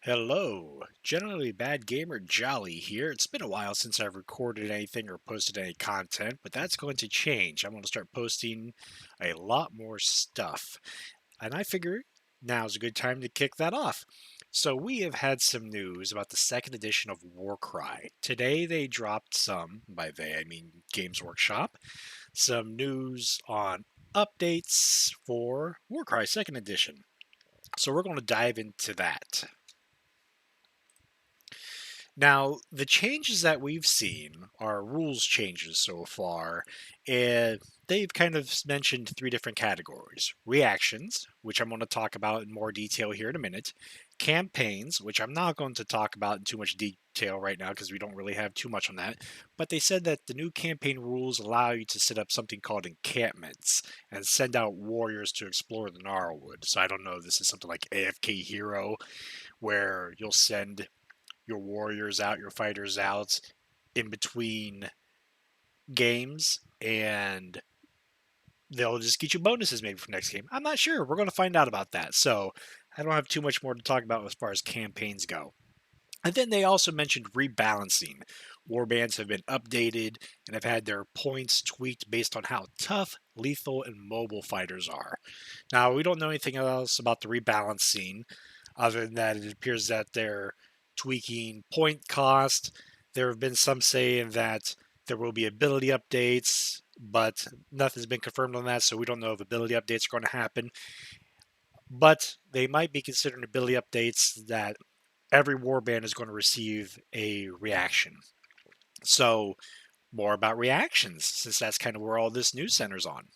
Hello, generally bad gamer Jolly here. It's been a while since I've recorded anything or posted any content, but that's going to change. I'm going to start posting a lot more stuff. And I figure now's a good time to kick that off. So we have had some news about the second edition of Warcry. Today they dropped by they I mean Games Workshop, some news on updates for Warcry Second Edition. So we're going to dive into that. Now, the changes that we've seen are rules changes so far, and they've kind of mentioned three different categories: reactions, which I'm going to talk about in more detail here in a minute, campaigns, which I'm not going to talk about in too much detail right now because we don't really have too much on that, but they said that the new campaign rules allow you to set up something called encampments and send out warriors to explore the Gnarlwood. So I don't know, this is something like AFK Hero, where you'll send your warriors out, your fighters out in between games, and they'll just get you bonuses maybe for next game. I'm not sure. We're going to find out about that. So I don't have too much more to talk about as far as campaigns go. And then they also mentioned rebalancing. Warbands have been updated and have had their points tweaked based on how tough, lethal, and mobile fighters are. Now, we don't know anything else about the rebalancing other than that it appears that they're tweaking point cost. There have been some saying that there will be ability updates, but nothing's been confirmed on that, so we don't know if ability updates are going to happen. But they might be considering ability updates that every warband is going to receive a reaction. So, more about reactions, since that's kind of where all this news centers on.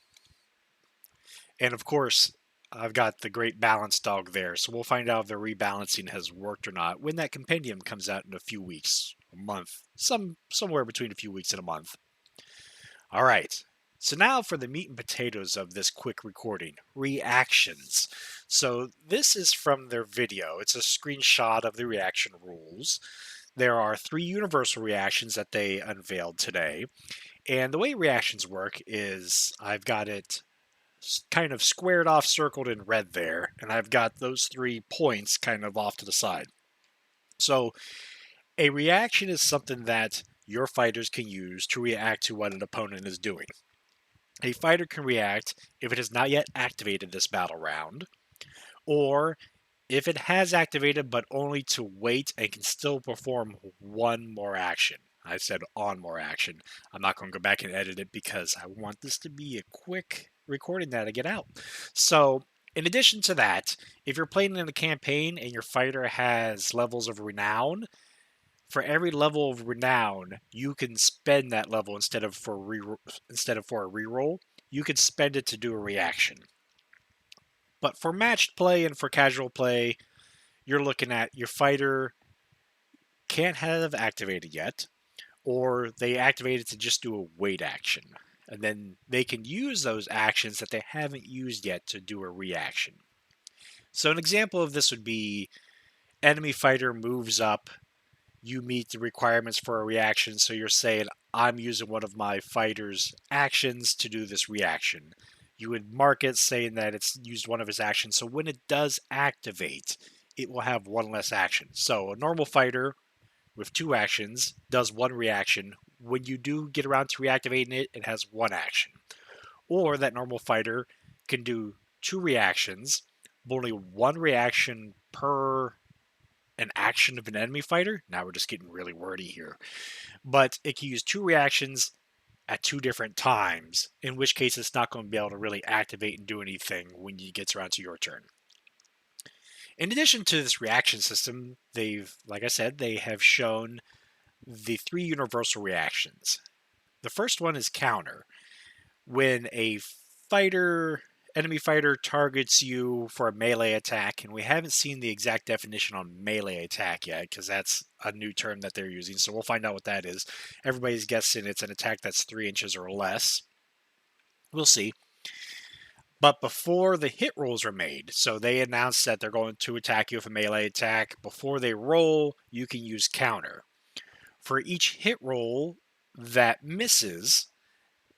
And of course, I've got the great balance dog there, so we'll find out if the rebalancing has worked or not when that compendium comes out in a few weeks, a month, somewhere between a few weeks and a month. All right. So now for the meat and potatoes of this quick recording, reactions. So this is from their video. It's a screenshot of the reaction rules. There are three universal reactions that they unveiled today. And the way reactions work is I've got it kind of squared off, circled in red there, and I've got those 3 points kind of off to the side. So a reaction is something that your fighters can use to react to what an opponent is doing. A fighter can react if it has not yet activated this battle round, or if it has activated but only to wait and can still perform one more action. I said on more action. I'm not going to go back and edit it because I want this to be a quick recording that I get out. So, in addition to that, if you're playing in a campaign and your fighter has levels of renown, for every level of renown, you can spend that level instead of for a reroll. You can spend it to do a reaction. But for matched play and for casual play, you're looking at your fighter can't have activated yet, or they activated to just do a wait action. And then they can use those actions that they haven't used yet to do a reaction. So an example of this would be enemy fighter moves up, you meet the requirements for a reaction, so you're saying, I'm using one of my fighter's actions to do this reaction. You would mark it saying that it's used one of his actions, so when it does activate, it will have one less action. So a normal fighter with 2 actions does one reaction. When you do get around to reactivating it, it has one action. Or that normal fighter can do 2 reactions, but only one reaction per an action of an enemy fighter. Now we're just getting really wordy here. But it can use 2 reactions at 2 different times, in which case it's not going to be able to really activate and do anything when it gets around to your turn. In addition to this reaction system, like I said, they have shown the 3 universal reactions. The first one is counter. When a enemy fighter targets you for a melee attack, and we haven't seen the exact definition on melee attack yet, because that's a new term that they're using, so we'll find out what that is. Everybody's guessing it's an attack that's 3 inches or less. We'll see. But before the hit rolls are made, so they announced that they're going to attack you with a melee attack, before they roll, you can use counter. For each hit roll that misses,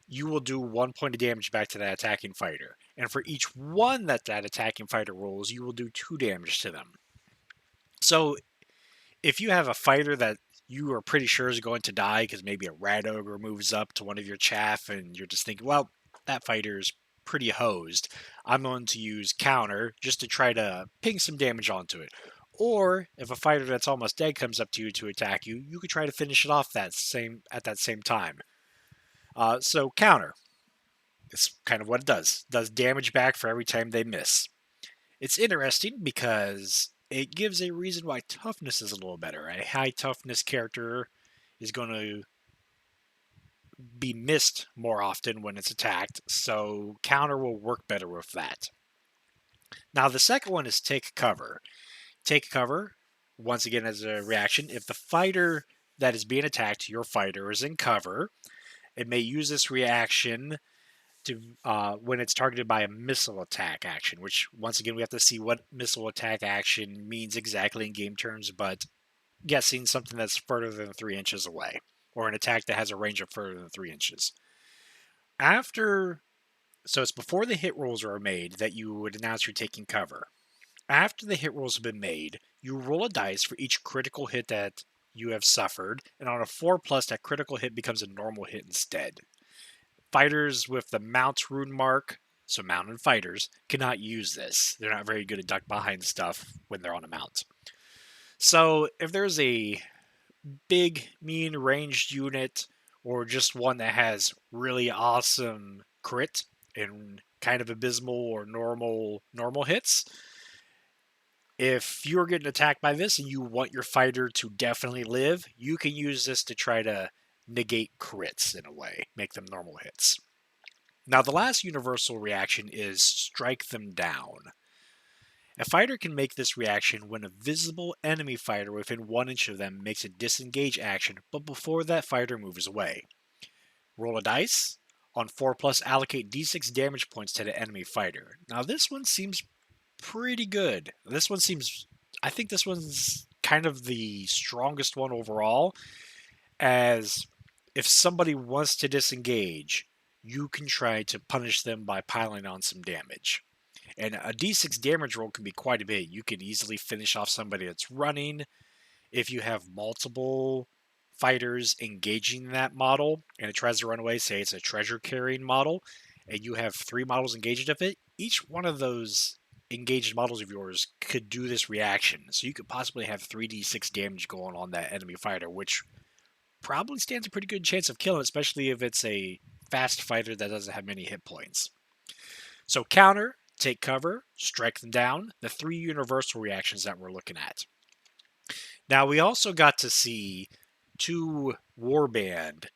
you will do 1 point of damage back to that attacking fighter. And for each one that attacking fighter rolls, you will do 2 damage to them. So if you have a fighter that you are pretty sure is going to die because maybe a rat ogre moves up to one of your chaff and you're just thinking, well, that fighter's pretty hosed. I'm going to use counter just to try to ping some damage onto it. Or if a fighter that's almost dead comes up to you to attack you, you could try to finish it off at that same time. So counter, it's kind of what it does. It does damage back for every time they miss. It's interesting because it gives a reason why toughness is a little better. A high toughness character is going to be missed more often when it's attacked, so counter will work better with that. Now, the second one is take cover. Take cover, once again, as a reaction. If the fighter that is being attacked, your fighter, is in cover, it may use this reaction to when it's targeted by a missile attack action, which once again we have to see what missile attack action means exactly in game terms, but guessing something that's further than 3 inches away, or an attack that has a range of further than 3 inches. After, so it's before the hit rolls are made that you would announce you're taking cover. After the hit rolls have been made, you roll a dice for each critical hit that you have suffered, and on a 4+, that critical hit becomes a normal hit instead. Fighters with the mount rune mark, so mounted fighters, cannot use this. They're not very good at duck behind stuff when they're on a mount. So if there's a big, mean ranged unit, or just one that has really awesome crit and kind of abysmal or normal hits, if you're getting attacked by this and you want your fighter to definitely live, you can use this to try to negate crits in a way, make them normal hits. Now, the last universal reaction is strike them down. A fighter can make this reaction when a visible enemy fighter within 1 inch of them makes a disengage action, but before that fighter moves away. Roll a dice. On 4+, allocate d6 damage points to the enemy fighter. Now, this one seems pretty good. I think this one's kind of the strongest one overall, as if somebody wants to disengage, you can try to punish them by piling on some damage. And a d6 damage roll can be quite a bit. You could easily finish off somebody that's running. If you have multiple fighters engaging that model and it tries to run away, say it's a treasure carrying model, and you have 3 models engaged with it, each one of those engaged models of yours could do this reaction. So you could possibly have 3d6 damage going on that enemy fighter, which probably stands a pretty good chance of killing, especially if it's a fast fighter that doesn't have many hit points. So counter, take cover, strike them down, the 3 universal reactions that we're looking at. Now, we also got to see 2 warband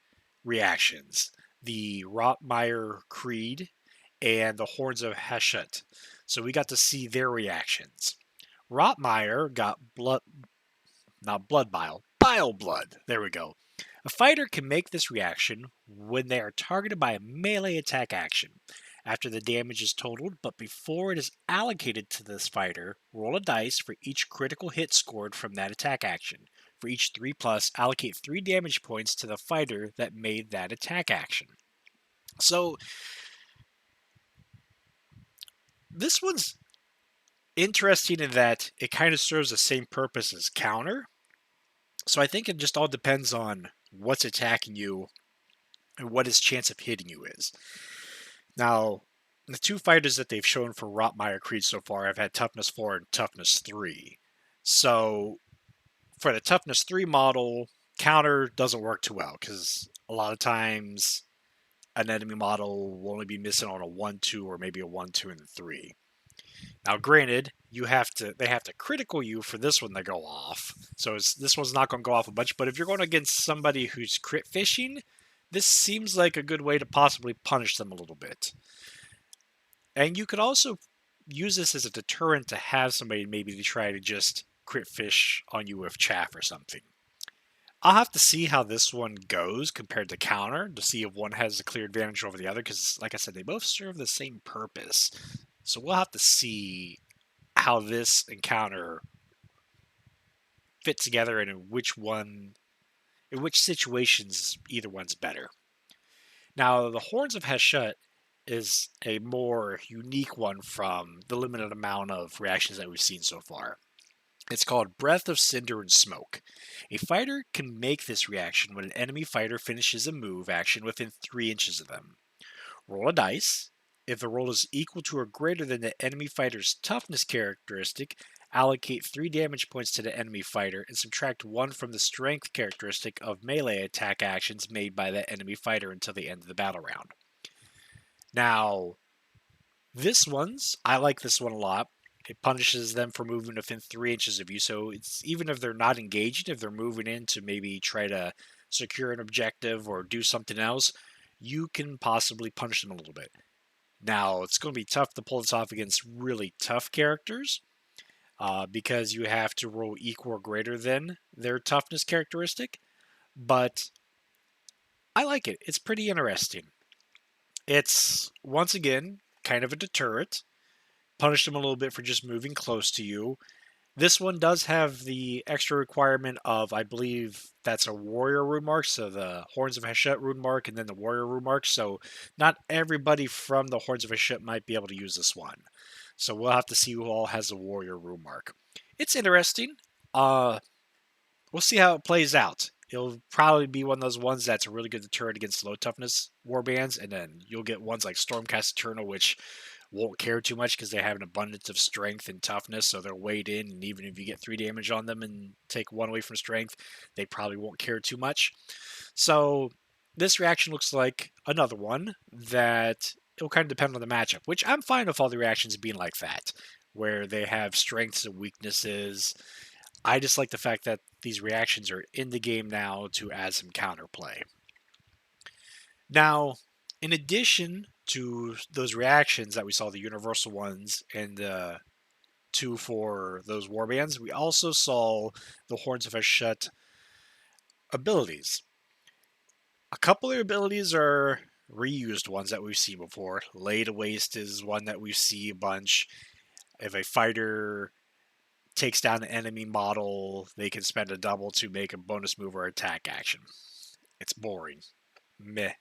reactions, the Rotmire Creed and the Horns of Heshet. So we got to see their reactions. Rotmire got bile blood. There we go. A fighter can make this reaction when they are targeted by a melee attack action. After the damage is totaled, but before it is allocated to this fighter, roll a dice for each critical hit scored from that attack action. For each 3+, allocate 3 damage points to the fighter that made that attack action. So, this one's interesting in that it kind of serves the same purpose as counter. So I think it just all depends on what's attacking you and what his chance of hitting you is. Now, the 2 fighters that they've shown for Rotmire Creed so far have had toughness 4 and toughness 3. So, for the toughness 3 model, counter doesn't work too well, because a lot of times an enemy model will only be missing on a 1-2 or maybe a 1-2 and 3. Now, granted, they have to critical you for this one to go off. So this one's not going to go off a bunch, but if you're going against somebody who's crit fishing, this seems like a good way to possibly punish them a little bit. And you could also use this as a deterrent to have somebody maybe to try to just crit fish on you with chaff or something. I'll have to see how this one goes compared to counter to see if one has a clear advantage over the other, because like I said, they both serve the same purpose. So we'll have to see how this and counter fit together and in which situations either one's better. Now, the Horns of Heshet is a more unique one from the limited amount of reactions that we've seen so far. It's called Breath of Cinder and Smoke. A fighter can make this reaction when an enemy fighter finishes a move action within 3 inches of them. Roll a dice. If the roll is equal to or greater than the enemy fighter's toughness characteristic, allocate 3 damage points to the enemy fighter and subtract 1 from the strength characteristic of melee attack actions made by that enemy fighter until the end of the battle round. Now, I like this one a lot. It punishes them for moving within 3 inches of you, so it's even if they're not engaging, if they're moving in to maybe try to secure an objective or do something else, you can possibly punish them a little bit. Now, it's going to be tough to pull this off against really tough characters because you have to roll equal or greater than their toughness characteristic, but I like it. It's pretty interesting. It's, once again, kind of a deterrent. Punish them a little bit for just moving close to you. This one does have the extra requirement of, I believe that's a warrior rune mark, so the Horns of Heshet rune mark and then the warrior rune mark. So not everybody from the Horns of Heshet might be able to use this one. So we'll have to see who all has a warrior rune mark. It's interesting. We'll see how it plays out. It'll probably be one of those ones that's a really good deterrent against low toughness warbands, and then you'll get ones like Stormcast Eternal, which won't care too much because they have an abundance of strength and toughness, so they're weighed in, and even if you get 3 damage on them and take 1 away from strength, they probably won't care too much. So this reaction looks like another one that it'll kind of depend on the matchup, which I'm fine with all the reactions being like that, where they have strengths and weaknesses. I just like the fact that these reactions are in the game now to add some counterplay. Now, in addition to those reactions that we saw, the universal ones and the 2 for those warbands, we also saw the Horns of Heshet abilities. A couple of abilities are reused ones that we've seen before. Lay to Waste is one that we see a bunch. If a fighter takes down an enemy model, they can spend a double to make a bonus move or attack action. It's boring. Meh.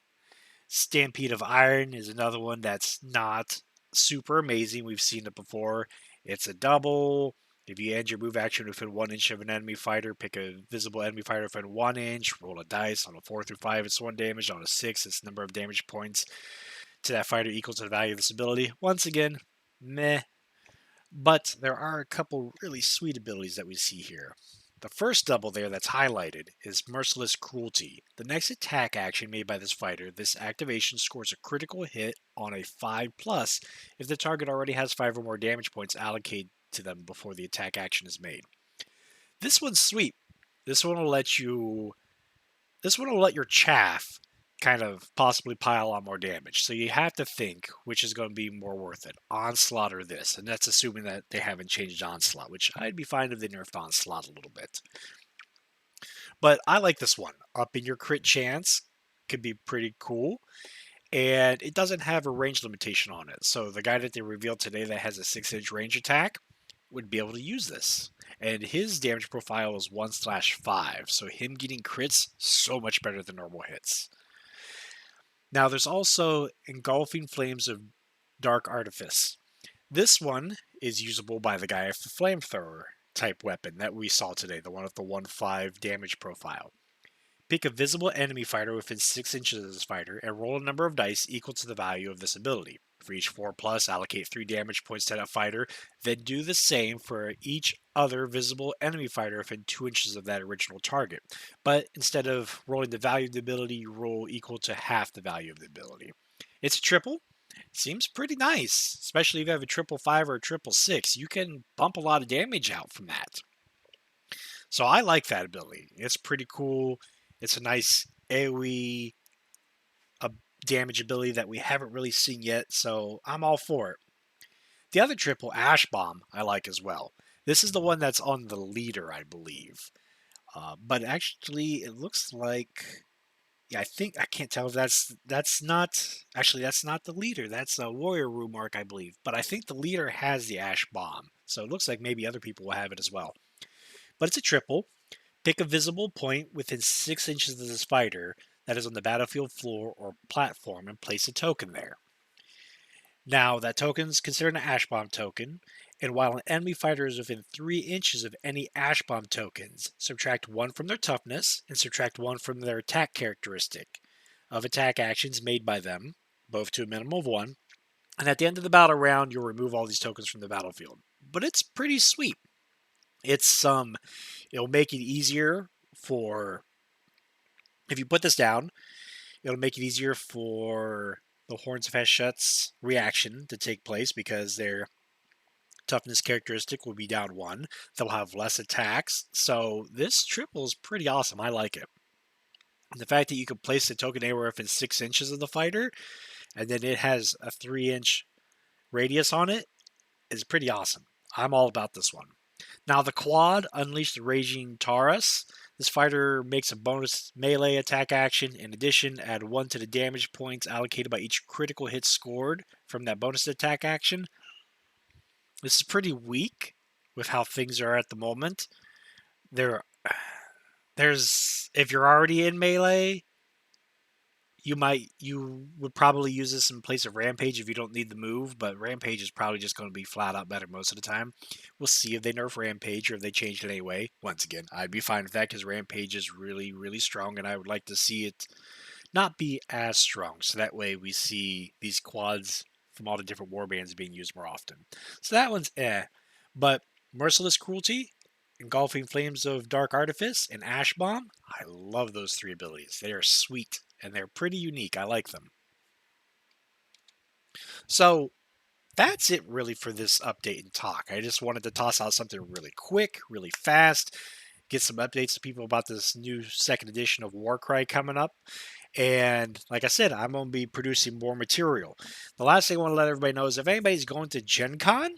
Stampede of Iron is another one that's not super amazing. We've seen it before. It's a double. If you end your move action within 1 inch of an enemy fighter, pick a visible enemy fighter within 1 inch, roll a dice. On a 4 through 5, it's 1 damage. On a 6, it's the number of damage points to that fighter equal to the value of this ability. Once again, meh. But there are a couple really sweet abilities that we see here. The first double there that's highlighted is Merciless Cruelty. The next attack action made by this fighter, this activation scores a critical hit on a 5+ if the target already has 5 or more damage points allocated to them before the attack action is made. This one's sweet. This one will let your chaff kind of possibly pile on more damage. So you have to think which is going to be more worth it, Onslaught or this. And that's assuming that they haven't changed Onslaught, which I'd be fine if they nerfed Onslaught a little bit. But I like this one. Upping your crit chance could be pretty cool. And it doesn't have a range limitation on it. So the guy that they revealed today that has a 6-inch range attack would be able to use this. And his damage profile is 1/5. So him getting crits, so much better than normal hits. Now, there's also Engulfing Flames of Dark Artifice. This one is usable by the guy with the flamethrower type weapon that we saw today, the one with the 1/5 damage profile. Pick a visible enemy fighter within 6 inches of this fighter and roll a number of dice equal to the value of this ability. For each 4+, allocate 3 damage points to that fighter, then do the same for each other visible enemy fighter within 2 inches of that original target. But instead of rolling the value of the ability, you roll equal to half the value of the ability. It's a triple. Seems pretty nice, especially if you have a 5/5 or a 6/6. You can bump a lot of damage out from that. So I like that ability. It's pretty cool. It's a nice AoE damage ability that we haven't really seen yet, so I'm all for it. The other triple, Ash Bomb, I like as well. This is the one that's on the leader, I believe. But actually, it looks like... Yeah, I can't tell if that's not the leader. That's a warrior rune mark, I believe. But I think the leader has the Ash Bomb, so it looks like maybe other people will have it as well. But it's a triple. Pick a visible point within 6 inches of this fighter that is on the battlefield floor or platform and place a token there. Now, that token is considered an Ash Bomb token, And while an enemy fighter is within 3 inches of any Ash Bomb tokens, subtract 1 from their toughness and subtract 1 from their attack characteristic of attack actions made by them, both to a minimum of 1. And at the end of the battle round, you'll remove all these tokens from the battlefield. But it's pretty sweet. It's it'll make it easier for, if you put this down, it'll make it easier for the Horns of Heshut's reaction to take place because their toughness characteristic will be down 1. They'll have less attacks. So this triple is pretty awesome. I like it. And the fact that you can place the token anywhere within 6 inches of the fighter, and then it has a 3-inch radius on it, is pretty awesome. I'm all about this one. Now the quad, Unleash the Raging Taurus. This fighter makes a bonus melee attack action. In addition, add 1 to the damage points allocated by each critical hit scored from that bonus attack action. This is pretty weak with how things are at the moment. There's if you're already in melee, you would probably use this in place of Rampage if you don't need the move, but Rampage is probably just going to be flat out better most of the time. We'll see if they nerf Rampage or if they change it anyway. Once again, I'd be fine with that because Rampage is really, really strong, and I would like to see it not be as strong. So that way we see these quads from all the different warbands being used more often. So that one's But Merciless Cruelty, Engulfing Flames of Dark Artifice, and Ash Bomb, I love those 3 abilities. They are sweet, and they're pretty unique. I like them. So that's it really for this update and talk. I just wanted to toss out something really quick, really fast, get some updates to people about this new 2nd edition of Warcry coming up. And like I said, I'm going to be producing more material. The last thing I want to let everybody know is if anybody's going to Gen Con,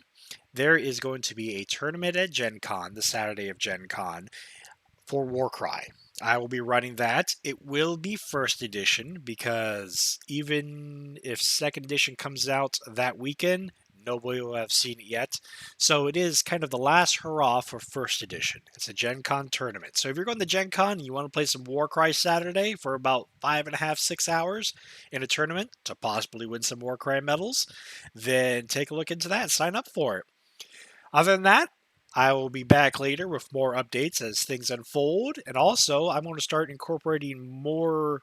there is going to be a tournament at Gen Con, the Saturday of Gen Con, for Warcry. I will be running that. It will be 1st edition because even if 2nd edition comes out that weekend, nobody will have seen it yet. So it is kind of the last hurrah for 1st edition. It's a Gen Con tournament. So if you're going to Gen Con and you want to play some Warcry Saturday for about 5.5, 6 hours in a tournament to possibly win some Warcry medals, then take a look into that and sign up for it. Other than that, I will be back later with more updates as things unfold. And also, I'm going to start incorporating more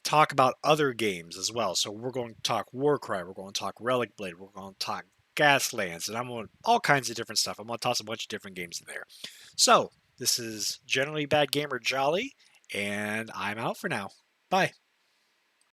talk about other games as well. So we're going to talk Warcry, we're going to talk Relic Blade, we're going to talk Gaslands, and I'm going all kinds of different stuff. I'm going to toss a bunch of different games in there. So this is Generally Bad Gamer Jolly, and I'm out for now. Bye.